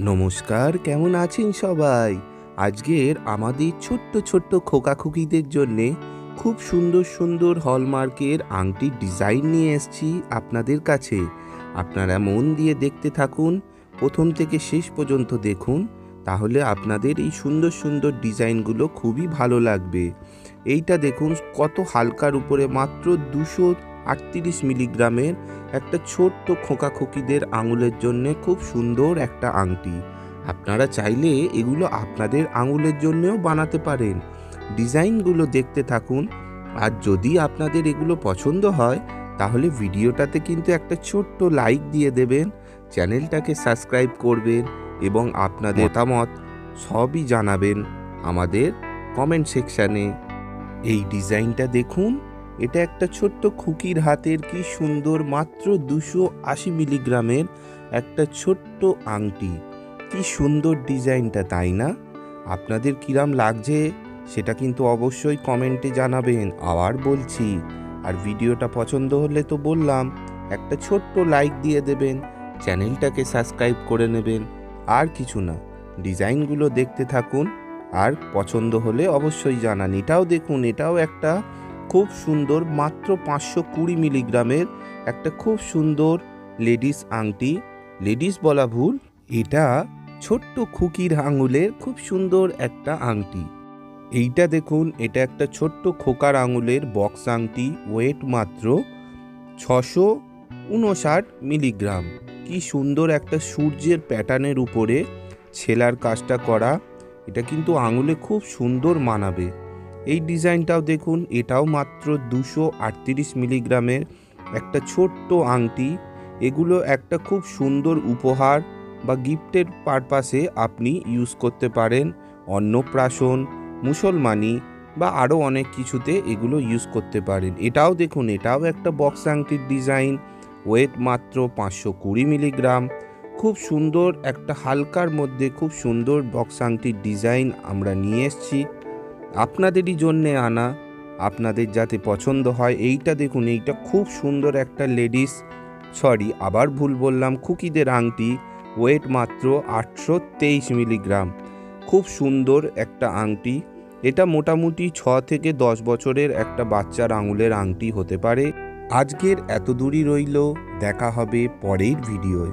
নমস্কার, কেমন আছেন সবাই? আজকের আমাদের ছোট্ট ছোট্ট খোকাখুকিদের জন্যে খুব সুন্দর সুন্দর হলমার্কের আংটির ডিজাইন নিয়ে এসেছি আপনাদের কাছে। আপনারা মন দিয়ে দেখতে থাকুন, প্রথম থেকে শেষ পর্যন্ত দেখুন, তাহলে আপনাদের এই সুন্দর সুন্দর ডিজাইনগুলো খুবই ভালো লাগবে। এইটা দেখুন কত হালকার উপরে, মাত্র 238 মিলিগ্রামের একটা ছোট্ট খোকাখুকিদের আঙুলের জন্য খুব সুন্দর একটা আংটি। আপনারা চাইলে এগুলো আপনাদের আঙুলের জন্যও বানাতে পারেন। ডিজাইনগুলো দেখতে থাকুন, আর যদি আপনাদের এগুলো পছন্দ হয় তাহলে ভিডিওটাতে কিন্তু একটা ছোট্ট লাইক দিয়ে দেবেন, চ্যানেলটাকে সাবস্ক্রাইব করবেন এবং আপনাদের মতামত সবই জানাবেন আমাদের কমেন্ট সেকশানে। এই ডিজাইনটা দেখুন, এটা একটা ছোট্ট খুকির হাতের, কি সুন্দর, মাত্র 280 মিলিগ্রামের একটা ছোট্ট আংটি। কি সুন্দর ডিজাইনটা, তাই না? আপনাদের কিরাম লাগছে সেটা কিন্তু অবশ্যই কমেন্টে জানাবেন। আবার বলছি, আর ভিডিওটা পছন্দ হলে তো বললাম একটা ছোট্ট লাইক দিয়ে দেবেন, চ্যানেলটাকে সাবস্ক্রাইব করে নেবেন। আর কিছু না, ডিজাইনগুলো দেখতে থাকুন, আর পছন্দ হলে অবশ্যই জানান। এটাও দেখুন, এটাও একটা খুব সুন্দর, মাত্র 520 মিলিগ্রামের একটা খুব সুন্দর লেডিস আংটি। লেডিস বলা ভুল, এটা ছোট্ট খুকির আঙুলের খুব সুন্দর একটা আংটি। এইটা দেখুন, এটা একটা ছোট্ট খোকার আঙুলের বক্স আংটি, ওয়েট মাত্র 659 মিলিগ্রাম। কি সুন্দর একটা সূর্যের প্যাটার্নের উপরে ছেলার কাজটা করা, এটা কিন্তু আঙুলে খুব সুন্দর মানাবে। এই ডিজাইনটাও দেখুন, এটাও মাত্র 238 মিলিগ্রামের একটা ছোট্ট আংটি। এগুলো একটা খুব সুন্দর উপহার বা গিফটের পারপাসে আপনি ইউজ করতে পারেন। অন্নপ্রাশন, মুসলমানি বা আরও অনেক কিছুতে এগুলো ইউজ করতে পারেন। এটাও দেখুন, এটাও একটা বক্স আংটির ডিজাইন, ওয়েট মাত্র 520 মিলিগ্রাম। খুব সুন্দর একটা হালকার মধ্যে খুব সুন্দর বক্স আংটির ডিজাইন আমরা নিয়ে এসেছি আপনাদেরই জন্যে আনা, আপনাদের যাতে পছন্দ হয়। এইটা দেখুন, এইটা খুব সুন্দর একটা লেডিস, আবার ভুল বললাম, খুকিদের আংটি, ওয়েট মাত্র 823 মিলিগ্রাম। খুব সুন্দর একটা আংটি। এটা মোটামুটি 6 থেকে 10 বছরের একটা বাচ্চার আঙুলের আংটি হতে পারে। আজকের এত দূরই রইল, দেখা হবে পরের ভিডিওয়।